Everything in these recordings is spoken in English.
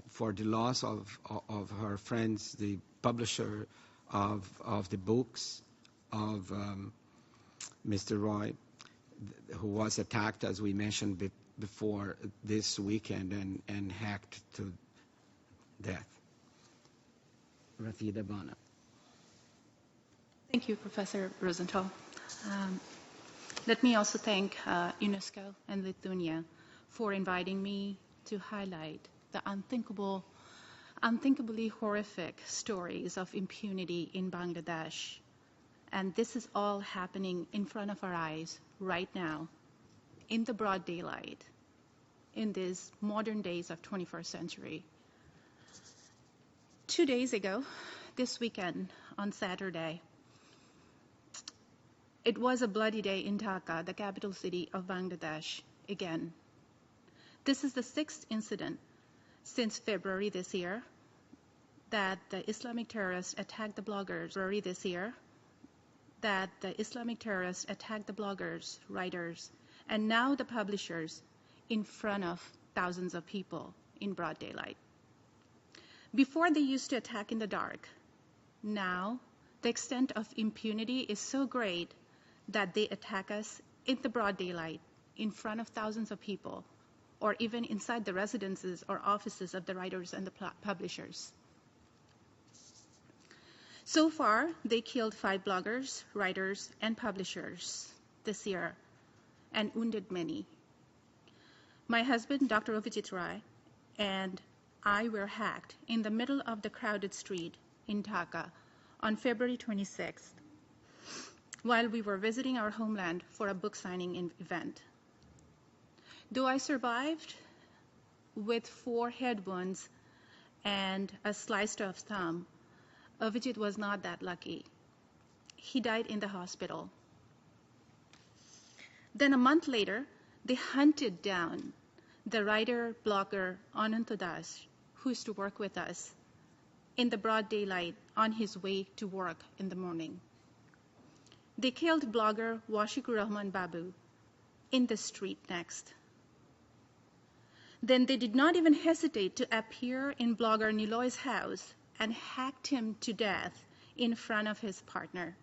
for the loss of her friends, the publisher of the books of Mr. Roy, who was attacked, as we mentioned before, this weekend and hacked to death. Rafida Ahmed. Thank you, Professor Rosenthal. Let me also thank UNESCO and Lithuania for inviting me to highlight the unthinkably horrific stories of impunity in Bangladesh. And this is all happening in front of our eyes right now, in the broad daylight, in these modern days of 21st century. 2 days ago, this weekend, on Saturday, it was a bloody day in Dhaka, the capital city of Bangladesh, again. This is the 6th incident since February this year that the Islamic terrorists attacked the bloggers. Writers, and now the publishers in front of thousands of people in broad daylight. Before they used to attack in the dark. Now the extent of impunity is so great that they attack us in the broad daylight, in front of thousands of people, or even inside the residences or offices of the writers and the publishers. So far, they killed 5 bloggers, writers, and publishers this year, and wounded many. My husband, Dr. Avijit Rai, and I were hacked in the middle of the crowded street in Dhaka on February 26th, while we were visiting our homeland for a book signing event. Though I survived with 4 head wounds and a sliced off thumb, Avijit was not that lucky. He died in the hospital. Then a month later, they hunted down the writer, blogger Ananta Das, who used to work with us, in the broad daylight on his way to work in the morning. They killed blogger Washikur Rahman Babu in the street next. Then they did not even hesitate to appear in blogger Niloy's house and hacked him to death in front of his partner.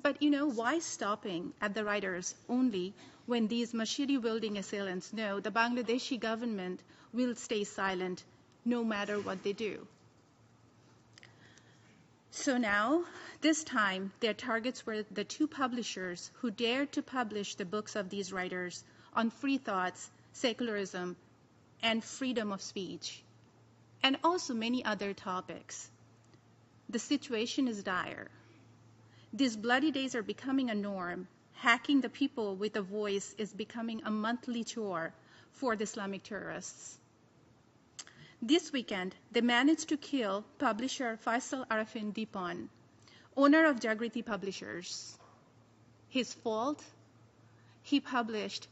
But why stopping at the writers only when these machete-wielding assailants know the Bangladeshi government will stay silent no matter what they do? So now, this time, their targets were the 2 publishers who dared to publish the books of these writers on free thoughts, secularism, and freedom of speech, and also many other topics. The situation is dire. These bloody days are becoming a norm. Hacking the people with a voice is becoming a monthly chore for the Islamic terrorists. This weekend, they managed to kill publisher Faisal Arafin Dipan, owner of Jagriti Publishers. His fault? He published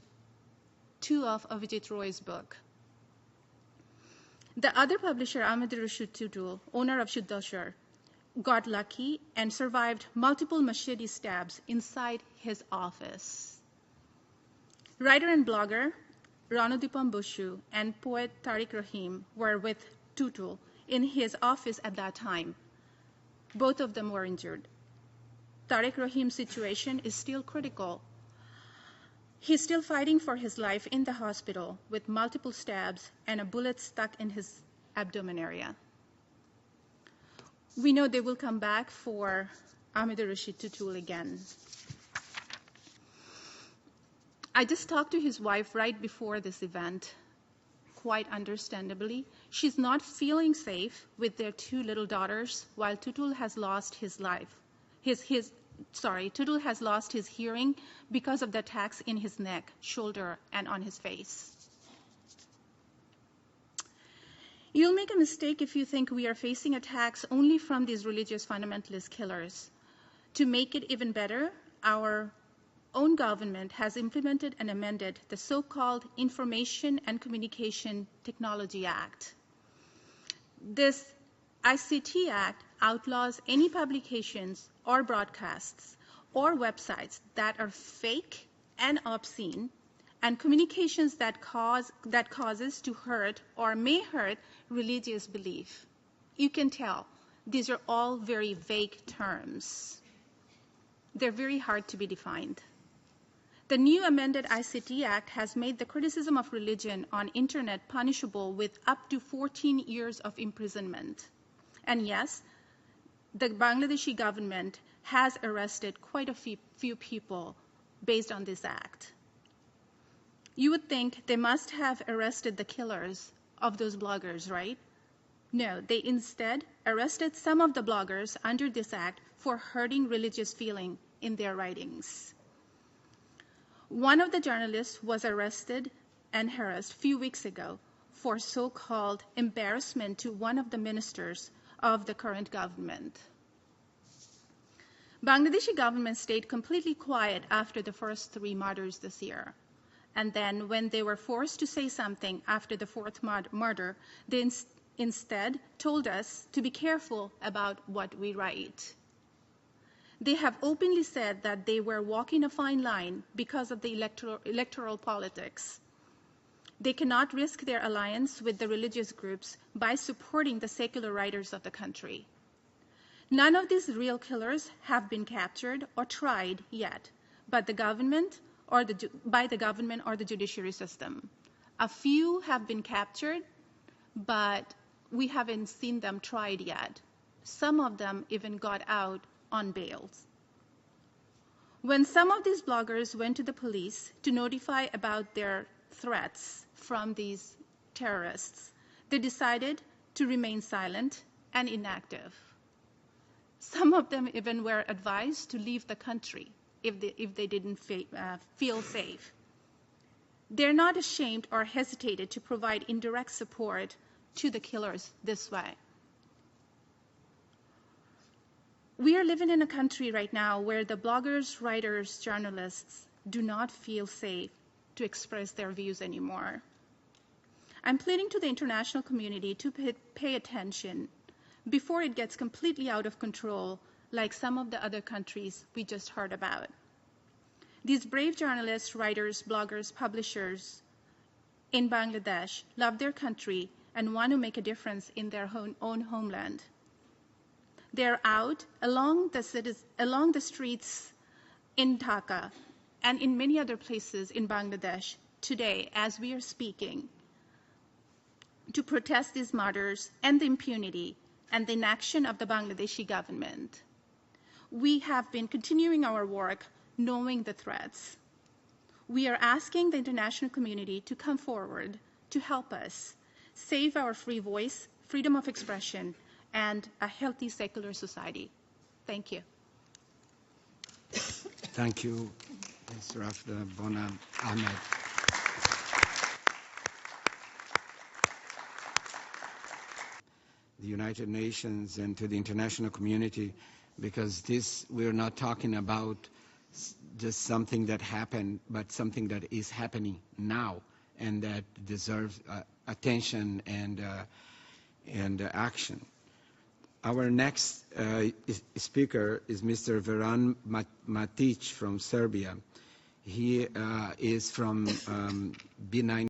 2 of Avijit Roy's book. The other publisher, Ahmed Rashid Tutul, owner of Shuddashar, got lucky and survived multiple machete stabs inside his office. Writer and blogger Ranodipam Bushu and poet Tariq Rahim were with Tutul in his office at that time. Both of them were injured. Tariq Rahim's situation is still critical. He's still fighting for his life in the hospital with multiple stabs and a bullet stuck in his abdomen area. We know they will come back for Ahmed Rashid Tutul again. I just talked to his wife right before this event. Quite understandably, she's not feeling safe with their 2 little daughters while Tutul has lost his life. Tutul has lost his hearing because of the attacks in his neck, shoulder, and on his face. You'll make a mistake if you think we are facing attacks only from these religious fundamentalist killers. To make it even better, our own government has implemented and amended the so-called Information and Communication Technology Act. This ICT Act outlaws any publications or broadcasts or websites that are fake and obscene and communications that causes to hurt or may hurt religious belief. You can tell these are all very vague terms. They're very hard to be defined. The new amended ICT Act has made the criticism of religion on internet punishable with up to 14 years of imprisonment. And yes, the Bangladeshi government has arrested quite a few people based on this act. You would think they must have arrested the killers of those bloggers, right? No, they instead arrested some of the bloggers under this act for hurting religious feeling in their writings. One of the journalists was arrested and harassed a few weeks ago for so-called embarrassment to one of the ministers of the current government. Bangladeshi government stayed completely quiet after the first 3 murders this year. And then when they were forced to say something after the 4th murder, they instead told us to be careful about what we write. They have openly said that they were walking a fine line because of the electoral politics. They cannot risk their alliance with the religious groups by supporting the secular writers of the country. None of these real killers have been captured or tried yet, by the government or the judiciary system. A few have been captured, but we haven't seen them tried yet. Some of them even got out on bails. When some of these bloggers went to the police to notify about their threats from these terrorists, they decided to remain silent and inactive. Some of them even were advised to leave the country if they didn't feel safe. They're not ashamed or hesitated to provide indirect support to the killers this way. We are living in a country right now where the bloggers, writers, journalists do not feel safe to express their views anymore. I'm pleading to the international community to pay attention before it gets completely out of control, like some of the other countries we just heard about. These brave journalists, writers, bloggers, publishers in Bangladesh love their country and want to make a difference in their own homeland. They're out along the streets in Dhaka and in many other places in Bangladesh today as we are speaking to protest these murders and the impunity and the inaction of the Bangladeshi government. We have been continuing our work knowing the threats. We are asking the international community to come forward to help us save our free voice, freedom of expression, and a healthy secular society. Thank you. Thank you, Ms. Rafida Ahmed. The United Nations and to the international community, because we're not talking about just something that happened, but something that is happening now and that deserves attention and action. Our next speaker is Mr. Veran Matic from Serbia. He is from B9